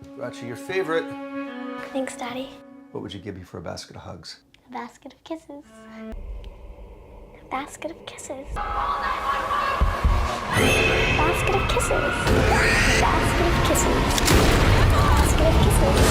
Gotcha, your favorite. Thanks, Daddy. What would you give me for a basket of hugs? A basket of kisses. A basket of kisses. Basket of kisses. Basket of kisses. Basket of kisses.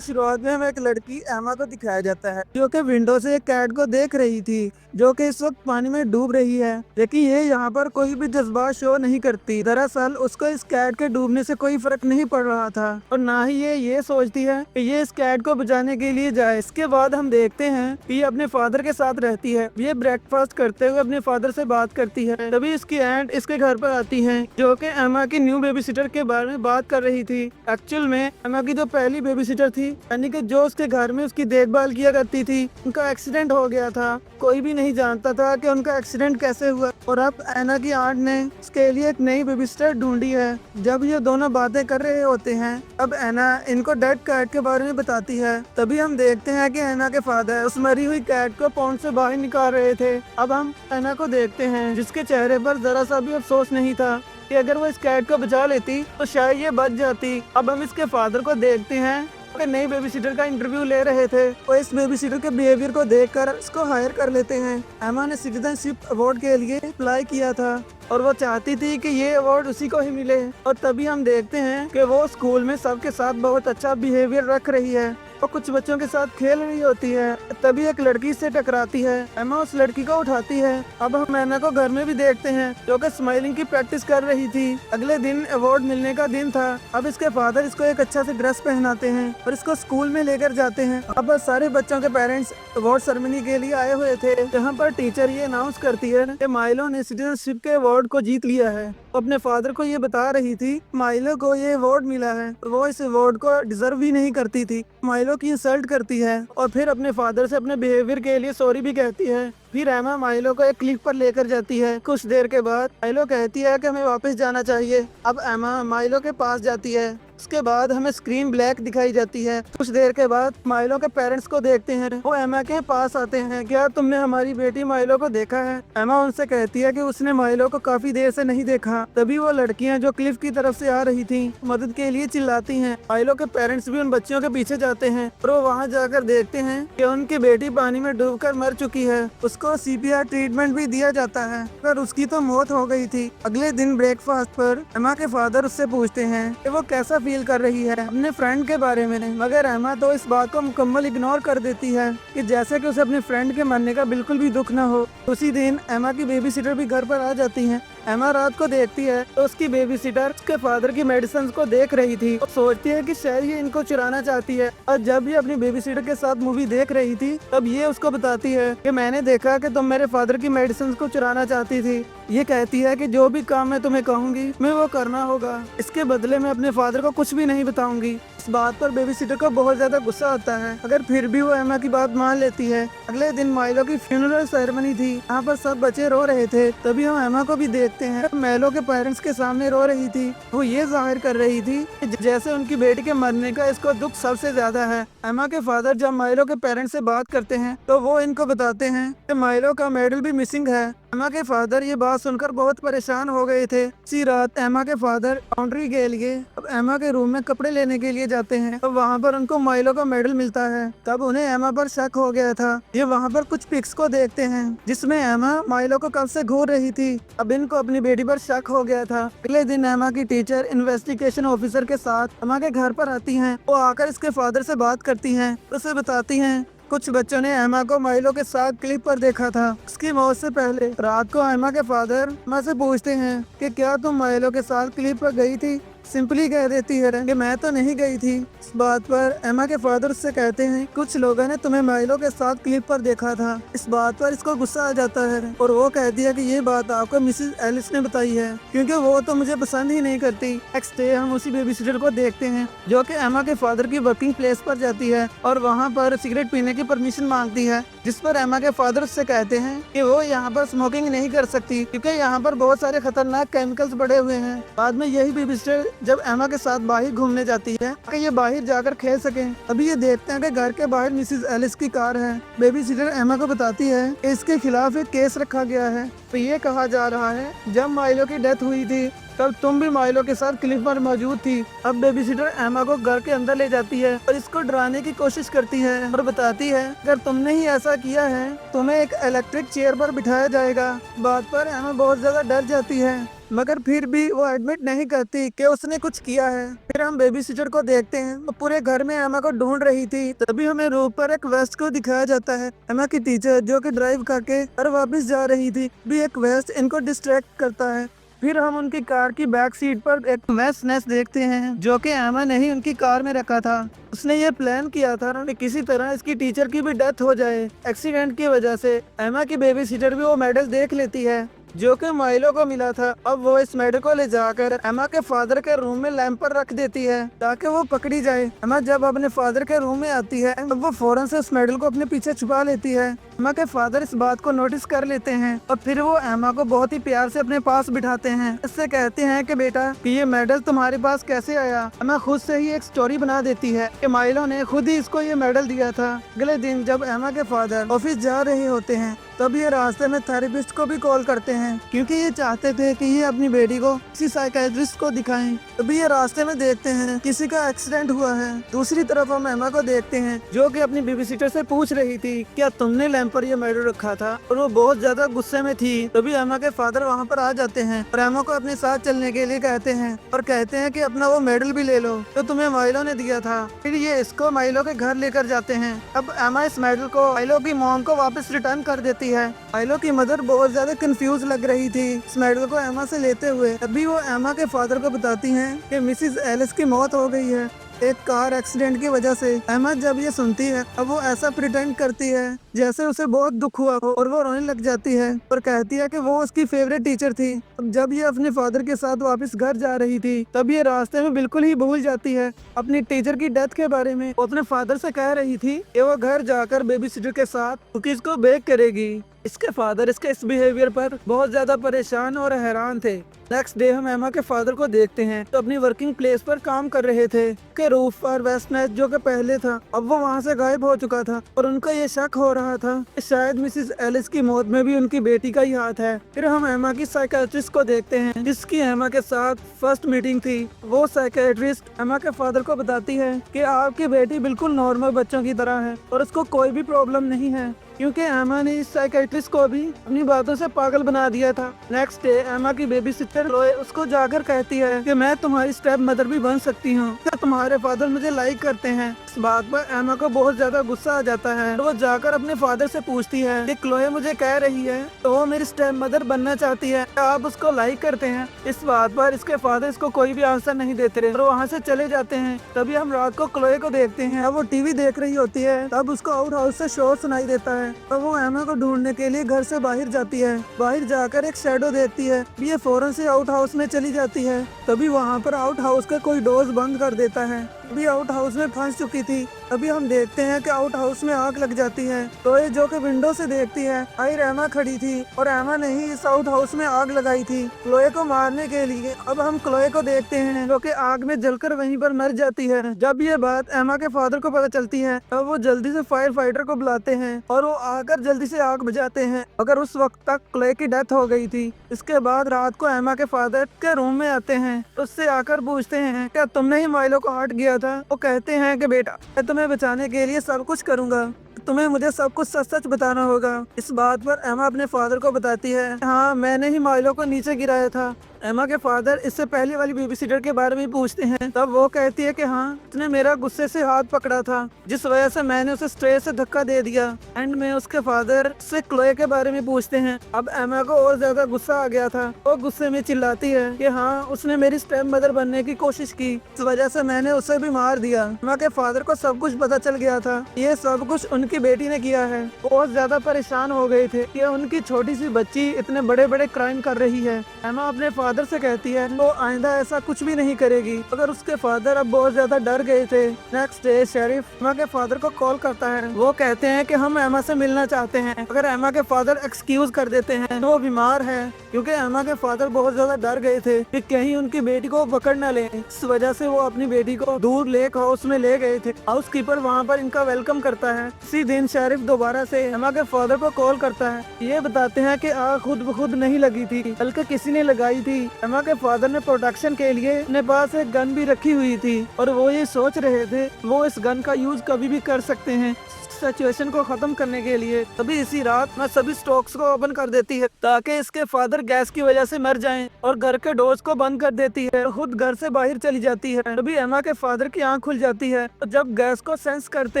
शुरुआत में हमें एक लड़की एमा को दिखाया जाता है जो कि विंडो से एक कैट को देख रही थी जो कि इस वक्त पानी में डूब रही है, लेकिन ये यहाँ पर कोई भी जज्बात शो नहीं करती। दरअसल उसको इस कैट के डूबने से कोई फर्क नहीं पड़ रहा था और ना ही ये सोचती है कि ये इस कैट को बचाने के लिए जाए। इसके बाद हम देखते हैं कि ये अपने फादर के साथ रहती है। ये ब्रेकफास्ट करते हुए अपने फादर से बात करती है। तभी इसकी एंट इसके घर पर आती है जो कि एमा की न्यू बेबी सिटर के बारे में बात कर रही थी। एक्चुअल में एमा की जो पहली बेबी सिटर थी यानी कि जो उसके घर में उसकी देखभाल किया करती थी, उनका एक्सीडेंट हो गया था। कोई भी नहीं जानता था कि उनका एक्सीडेंट कैसे हुआ और अब एना की आंट ने उसके लिए एक नई बेबी सिटर ढूंढी है। जब ये दोनों बातें कर रहे होते हैं अब एना इनको डेड कैट के बारे में बताती है। तभी हम देखते हैं कि एना के फादर उस मरी हुई कैट को पॉन्ड से बाहर निकाल रहे थे। अब हम एना को देखते हैं जिसके चेहरे पर जरा सा भी अफसोस नहीं था कि अगर वो इस कैट को बचा लेती तो शायद ये बच जाती। अब हम इसके फादर को देखते हैं कि नई बेबी सिटर का इंटरव्यू ले रहे थे। वो इस बेबी सिटर के बिहेवियर को देखकर इसको हायर कर लेते हैं। एमा ने सिटीजनशिप अवार्ड के लिए अप्लाई किया था और वो चाहती थी कि ये अवार्ड उसी को ही मिले। और तभी हम देखते हैं कि वो स्कूल में सबके साथ बहुत अच्छा बिहेवियर रख रही है और कुछ बच्चों के साथ खेल रही होती है। तभी एक लड़की से टकराती है। एमा उस लड़की को उठाती है। अब हम एना को घर में भी देखते हैं जो कि स्माइलिंग की प्रैक्टिस कर रही थी। अगले दिन अवार्ड मिलने का दिन था। अब इसके फादर इसको एक अच्छा से ड्रेस पहनाते हैं और इसको स्कूल में लेकर जाते हैं। अब सारे बच्चों के पेरेंट्स अवार्ड सेरेमनी के लिए आए हुए थे जहाँ पर टीचर ये अनाउंस करती है कि माइलो ने सिटीजनशिप के अवार्ड को जीत लिया है। अपने फादर को ये बता रही थी माइलो को ये अवार्ड मिला है, वो इस अवार्ड को डिजर्व भी नहीं करती थी। माइलो की इंसल्ट करती है और फिर अपने फादर से अपने बिहेवियर के लिए सॉरी भी कहती है। फिर एमा माइलो को एक क्लिफ पर लेकर जाती है। कुछ देर के बाद माइलो कहती है कि हमें वापस जाना चाहिए। अब एमा माइलो के पास जाती है। उसके बाद हमें स्क्रीन ब्लैक दिखाई जाती है। कुछ देर के बाद माइलो के पेरेंट्स को देखते हैं। वो एमा के पास आते हैं, क्या तुमने हमारी बेटी माइलो को देखा है? एमा उनसे कहती है कि उसने माइलो को काफी देर से नहीं देखा। तभी वो लड़कियां जो क्लिफ की तरफ से आ रही थी मदद के लिए चिल्लाती हैं। माइलो के पेरेंट्स भी उन बच्चियों के पीछे जाते हैं और वो वहाँ जाकर देखते हैं कि उनकी बेटी पानी में डूबकर मर चुकी है। उसको CPR ट्रीटमेंट भी दिया जाता है पर उसकी तो मौत हो गई थी। अगले दिन ब्रेकफास्ट पर एमा के फादर उससे पूछते हैं कि वो कैसा फील कर रही है अपने फ्रेंड के बारे में, मगर एमा तो इस बात को मुकम्मल इग्नोर कर देती है कि जैसे कि उसे अपने फ्रेंड के मरने का बिल्कुल भी दुख न हो। उसी दिन एमा की बेबी सिटर भी घर पर आ जाती है। एमा रात को देखती है तो उसकी बेबी सिटर उसके फादर की मेडिसिन को देख रही थी और सोचती है कि शायद ये इनको चुराना चाहती है। और जब ये अपनी बेबी सिटर के साथ मूवी देख रही थी तब ये उसको बताती है कि मैंने देखा कि तुम मेरे फादर की मेडिसिन को चुराना चाहती थी। ये कहती है कि जो भी काम मैं तुम्हें कहूँगी मैं वो करना होगा, इसके बदले में अपने फादर को कुछ भी नहीं बताऊंगी। इस बात पर बेबी सिटर को बहुत ज्यादा गुस्सा आता है मगर फिर भी वो एमा की बात मान लेती है। अगले दिन माइलो की फ्यूनरल सेरेमनी थी। यहाँ पर सब बच्चे रो रहे थे। तभी हम एमा को भी देखते हैं माइलो के पेरेंट्स के सामने रो रही थी। वो ये जाहिर कर रही थी कि जैसे उनकी बेटी के मरने का इसको दुख सबसे ज्यादा है। एमा के फादर जब माइलो के पेरेंट्स से बात करते हैं तो वो इनको बताते हैं कि माइलो का मेडल भी मिसिंग है। एमा के फादर ये बात सुनकर बहुत परेशान हो गए थे। इसी रात एमा के फादर लॉन्ड्री के लिए अब एमा के रूम में कपड़े लेने के लिए जाते हैं। अब वहाँ पर उनको माइलो का मेडल मिलता है। तब उन्हें एमा पर शक हो गया था। ये वहाँ पर कुछ पिक्स को देखते हैं जिसमें एमा माइलो को कब से घूर रही थी। अब इनको अपनी बेटी पर शक हो गया था। अगले दिन एमा की टीचर इन्वेस्टिगेशन ऑफिसर के साथ एमा के घर पर आती है। वो आकर इसके फादर से बात करती है, उसे बताती है कुछ बच्चों ने एमा को माइलो के साथ क्लिप पर देखा था उसकी मौत से पहले। रात को एमा के फादर एमा से पूछते हैं कि क्या तुम माइलो के साथ क्लिप पर गई थी? सिंपली कह देती है कि मैं तो नहीं गई थी। इस बात पर एमा के फादर उससे कहते हैं कुछ लोगों ने तुम्हें माइलो के साथ क्लिप पर देखा था। इस बात पर इसको गुस्सा आ जाता है और वो कहती है कि ये बात आपको मिसेस एलिस ने बताई है क्योंकि वो तो मुझे पसंद ही नहीं करती। नेक्स्ट डे हम उसी बेबी सिटर को देखते हैं जो कि एमा के फादर की वर्किंग प्लेस पर जाती है और वहाँ पर सिगरेट पीने की परमिशन मांगती है, जिस पर एमा के फादर उससे कहते हैं कि वो यहाँ पर स्मोकिंग नहीं कर सकती क्योंकि यहाँ पर बहुत सारे खतरनाक केमिकल्स पड़े हुए हैं। बाद में यही बेबी सिटर जब एमा के साथ बाहर घूमने जाती है कि ये बाहर जाकर खेल सकें। अभी ये देखते हैं कि घर के बाहर मिसेस एलिस की कार है। बेबी सिटर एमा को बताती है कि इसके खिलाफ एक केस रखा गया है। तो ये कहा जा रहा है जब माइलो की डेथ हुई थी तब तुम भी माइलो के साथ क्लिफ पर मौजूद थी। अब बेबी सिटर एमा को घर के अंदर ले जाती है और इसको डराने की कोशिश करती है और बताती है अगर तुमने ही ऐसा किया है तुम्हें एक इलेक्ट्रिक चेयर पर बिठाया जाएगा। बात पर एमा बहुत ज्यादा डर जाती है मगर फिर भी वो एडमिट नहीं करती कि उसने कुछ किया है। फिर हम बेबी सिटर को देखते हैं वो पूरे घर में एमा को ढूंढ रही थी। तभी हमें रोड पर एक वेस्ट को दिखाया जाता है। एमा की टीचर जो कि ड्राइव करके घर वापस जा रही थी भी एक वेस्ट इनको डिस्ट्रैक्ट करता है। फिर हम उनकी कार की बैक सीट पर एक वेस्ट नेस्ट देखते हैं जो कि एमा ने ही उनकी कार में रखा था। उसने ये प्लान किया था कि किसी तरह इसकी टीचर की भी डेथ हो जाए एक्सीडेंट की वजह से। एमा की बेबी सिटर भी वो मेडल देख लेती है जो कि माइलो को मिला था। अब वो इस मेडल को ले जाकर एमा के फादर के रूम में लैंप पर रख देती है ताकि वो पकड़ी जाए। एमा जब अपने फादर के रूम में आती है तब वो फौरन से उस मेडल को अपने पीछे छुपा लेती है। एमा के फादर इस बात को नोटिस कर लेते हैं और फिर वो एमा को बहुत ही प्यार से अपने पास बिठाते हैं। इससे कहते हैं कि बेटा कि ये मेडल तुम्हारे पास कैसे आया। एमा खुद से ही एक स्टोरी बना देती है कि माइलो ने खुद ही इसको ये मेडल दिया था। अगले दिन जब एमा के फादर ऑफिस जा रहे होते हैं तब ये रास्ते में थेरेपिस्ट को भी कॉल करते हैं क्योंकि ये चाहते थे कि ये अपनी बेटी को किसी साइकियाट्रिस्ट को दिखाएं। तभी ये रास्ते में देखते हैं किसी का एक्सीडेंट हुआ है। दूसरी तरफ हम एमा को देखते हैं जो कि अपनी बेबी सिटर से पूछ रही थी क्या तुमने लैंप पर ये मेडल रखा था, और वो बहुत ज्यादा गुस्से में थी। तभी एमा के फादर वहाँ पर आ जाते हैं और एमा को अपने साथ चलने के लिए कहते हैं और कहते हैं कि अपना वो मेडल भी ले लो जो तुम्हें माइलो ने दिया था। फिर ये इसको माइलो के घर लेकर जाते हैं। अब एमा इस मेडल को माइलो की मॉम को वापस रिटर्न कर देती है। माइलो की मदर बहुत ज्यादा कंफ्यूज लग रही थी इस मेडल को एमा से लेते हुए। तभी वो एमा के फादर को बताती हैं कि मिसिस एलिस की मौत हो गई है एक कार एक्सीडेंट की वजह से। एमा जब ये सुनती है अब वो ऐसा प्रिटेंड करती है जैसे उसे बहुत दुख हुआ हो और वो रोने लग जाती है और कहती है कि वो उसकी फेवरेट टीचर थी। अब जब ये अपने फादर के साथ वापस घर जा रही थी तब ये रास्ते में बिल्कुल ही भूल जाती है अपनी टीचर की डेथ के बारे में। वो अपने फादर से कह रही थी कि वो घर जाकर बेबी सिटर के साथ कुकीज को बेक करेगी। इसके फादर इसके इस बिहेवियर पर बहुत ज्यादा परेशान और हैरान थे। नेक्स्ट डे हम एमा के फादर को देखते हैं तो अपनी वर्किंग प्लेस पर काम कर रहे थे के रूफ पर वेस्ट नेस्ट जो कि पहले था अब वो वहाँ से गायब हो चुका था और उनका ये शक हो रहा था कि शायद मिसिस एलिस की मौत में भी उनकी बेटी का ही हाथ है। फिर हम एमा की साइकियाट्रिस्ट को देखते हैं जिसकी एमा के साथ फर्स्ट मीटिंग थी। वो साइकियाट्रिस्ट एमा के फादर को बताती है कि आपकी बेटी बिल्कुल नॉर्मल बच्चों की तरह है और उसको कोई भी प्रॉब्लम नहीं है क्योंकि एमा ने इस साइकियाट्रिस्ट को भी अपनी बातों से पागल बना दिया था। नेक्स्ट डे एमा की बेबी सिस्टर लोए उसको जाकर कहती है कि मैं तुम्हारी स्टेप मदर भी बन सकती हूँ, क्या तुम्हारे फादर मुझे लाइक करते हैं। इस बात पर एमा को बहुत ज्यादा गुस्सा आ जाता है। वो जाकर अपने फादर से पूछती है कि क्लोए मुझे कह रही है तो वो मेरी स्टेप मदर बनना चाहती है, क्या आप उसको लाइक करते हैं। इस बात पर इसके फादर इसको कोई भी आंसर नहीं देते रहे और वहाँ से चले जाते हैं। तभी हम रात को क्लोए को देखते हैं। अब वो टीवी देख रही होती है तब उसको आउट हाउस से शोर सुनाई देता है तो वो एमा को ढूंढने के लिए घर से बाहर जाती है। बाहर जाकर एक शैडो देखती है। ये फौरन से आउट हाउस में चली जाती है। तभी वहाँ पर आउट हाउस का कोई डोर्स बंद कर देता है। अभी आउट हाउस में फंस चुकी थी। अभी हम देखते हैं कि आउट हाउस में आग लग जाती है। क्लोए जो कि विंडो से देखती है आयर एमा खड़ी थी और एमा ने ही इस आउट हाउस में आग लगाई थी क्लोए को मारने के लिए। अब हम क्लोए को देखते हैं जो कि आग में जलकर वहीं पर मर जाती है। जब ये बात एमा के फादर को पता चलती है तब वो जल्दी से फायर फाइटर को बुलाते हैं और वो आकर जल्दी से आग बुझाते हैं। अगर उस वक्त तक क्लोए की डेथ हो गई थी। इसके बाद रात को एमा के फादर के रूम में आते हैं, उससे आकर पूछते हैं क्या तुमने ही माइलो को हर्ट किया था। वो कहते हैं कि बेटा मैं तुम्हें बचाने के लिए सब कुछ करूंगा, तुम्हें मुझे सब कुछ सच सच बताना होगा। इस बात पर एमा अपने फादर को बताती है हाँ मैंने ही माइलो को नीचे गिराया था। एमा के फादर इससे पहले वाली बेबी सिटर के बारे में पूछते हैं तब वो कहती है कि हाँ उसने मेरा गुस्से से हाथ पकड़ा था जिस वजह से मैंने उसे स्ट्रेस से धक्का दे दिया। एंड में उसके फादर से क्लोए के बारे में पूछते हैं। अब एमा को और ज्यादा गुस्सा आ गया था। वो गुस्से में चिल्लाती है कि हाँ उसने मेरी स्टेप मदर बनने की कोशिश की, इस वजह से मैंने उसे भी मार दिया। एमा के फादर को सब कुछ पता चल गया था, ये सब कुछ उनकी बेटी ने किया है। बहुत ज्यादा परेशान हो गए थे कि उनकी छोटी सी बच्ची इतने बड़े बड़े क्राइम कर रही है। एमा अपने फादर फादर से कहती है वो आइंदा ऐसा कुछ भी नहीं करेगी, मगर उसके फादर अब बहुत ज्यादा डर गए थे। नेक्स्ट डे शेरिफ एमा के फादर को कॉल करता है। वो कहते हैं कि हम एमा से मिलना चाहते हैं। अगर एमा के फादर एक्सक्यूज कर देते हैं तो वो बीमार है, क्योंकि एमा के फादर बहुत ज्यादा डर गए थे कि कहीं उनकी बेटी को पकड़ न ले। इस वजह से वो अपनी बेटी को दूर लेक हाउस में ले गए थे। हाउस कीपर वहाँ पर इनका वेलकम करता है। इसी दिन शेरिफ दोबारा से एमा के फादर को कॉल करता है। ये बताते हैं कि आग खुद ब खुद नहीं लगी थी, बल्कि किसी ने लगाई थी। एमा के फादर ने प्रोटेक्शन के लिए अपने पास एक गन भी रखी हुई थी और वो ये सोच रहे थे वो इस गन का यूज कभी भी कर सकते हैं सिचुएशन को खत्म करने के लिए। तभी इसी रात मैं सभी स्टॉक्स को ओपन कर देती है ताकि इसके फादर गैस की वजह से मर जाएं, और घर के डोर्स को बंद कर देती है और खुद घर से बाहर चली जाती है। तभी एमा के फादर की आंख खुल जाती है और जब गैस को सेंस करते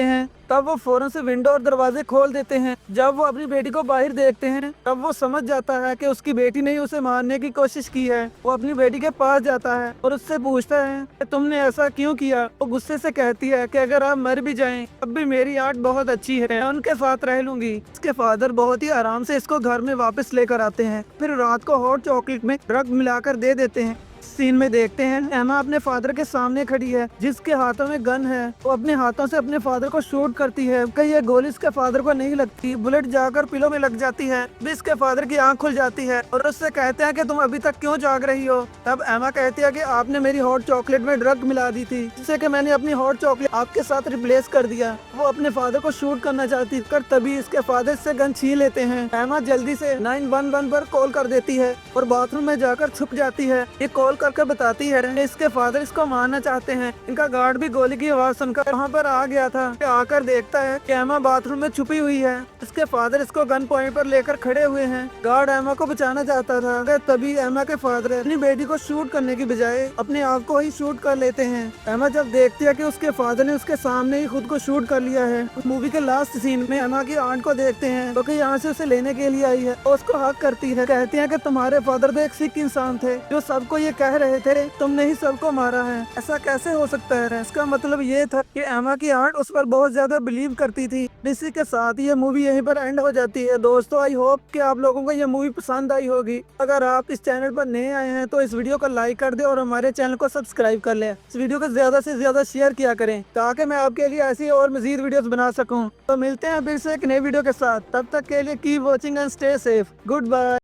हैं तब वो फौरन से विंडो और दरवाजे खोल देते हैं। जब वो अपनी बेटी को बाहर देखते हैं तब वो समझ जाता है कि उसकी बेटी ने उसे मारने की कोशिश की है। वो अपनी बेटी के पास जाता है और उससे पूछता है कि तुमने ऐसा क्यों किया। वो गुस्से से कहती है कि अगर आप मर भी जाएं तब भी मेरी आंट बहुत अच्छी है, मैं उनके साथ रह लूंगी। इसके फादर बहुत ही आराम से इसको घर में वापस लेकर आते हैं, फिर रात को हॉट चॉकलेट में ड्रग मिलाकर दे देते हैं। सीन में देखते हैं एमा अपने फादर के सामने खड़ी है जिसके हाथों में गन है। वो अपने हाथों से अपने फादर को शूट करती है। कहीं ये गोली इसके फादर को नहीं लगती, बुलेट जाकर पिलो में लग जाती है। भी इसके फादर की आंख खुल जाती है और उससे कहते हैं कि तुम अभी तक क्यों जाग रही हो। तब एमा कहती है कि आपने मेरी हॉट चॉकलेट में ड्रग मिला दी थी, जिससे कि मैंने अपनी हॉट चॉकलेट आपके साथ रिप्लेस कर दिया। वो अपने फादर को शूट करना चाहती कर तभी इसके फादर से गन छीन लेते हैं। एमा जल्दी से 911 पर कॉल कर देती है और बाथरूम में जाकर छुप जाती है। ये कॉल करके बताती है इसके फादर इसको मारना चाहते हैं। इनका गार्ड भी गोली की आवाज सुनकर वहाँ पर आ गया था। आकर देखता है कि एमा बाथरूम में छुपी हुई है। इसके फादर इसको गन पॉइंट पर लेकर खड़े हुए हैं। गार्ड एमा को बचाना चाहता था, तभी एमा के फादर अपनी बेटी को शूट करने की बजाय अपने आप को ही शूट कर लेते हैं। एमा जब देखती है कि उसके फादर ने उसके सामने ही खुद को शूट कर लिया है। मूवी के लास्ट सीन में एमा की आंट को देखते हैं क्योंकि यहाँ से उसे लेने के लिए आई है। उसको हक करती है, कहती है कि तुम्हारे फादर तो एक सिख इंसान थे जो सबको ये कह रहे थे तुमने ही सबको मारा है। ऐसा कैसे हो सकता है। इसका मतलब ये था कि एमा की आंट उस पर बहुत ज्यादा बिलीव करती थी। इसी के साथ ये मूवी यहीं पर एंड हो जाती है। दोस्तों आई होप कि आप लोगों को ये मूवी पसंद आई होगी। अगर आप इस चैनल पर नए आए हैं तो इस वीडियो को लाइक कर दे और हमारे चैनल को सब्सक्राइब कर ले। इस वीडियो को ज्यादा से ज्यादा शेयर किया करें ताकि मैं आपके लिए ऐसी और मजीद वीडियोस बना सकूं। तो मिलते हैं फिर से एक नई वीडियो के साथ। तब तक के लिए keep watching and stay safe. Good bye.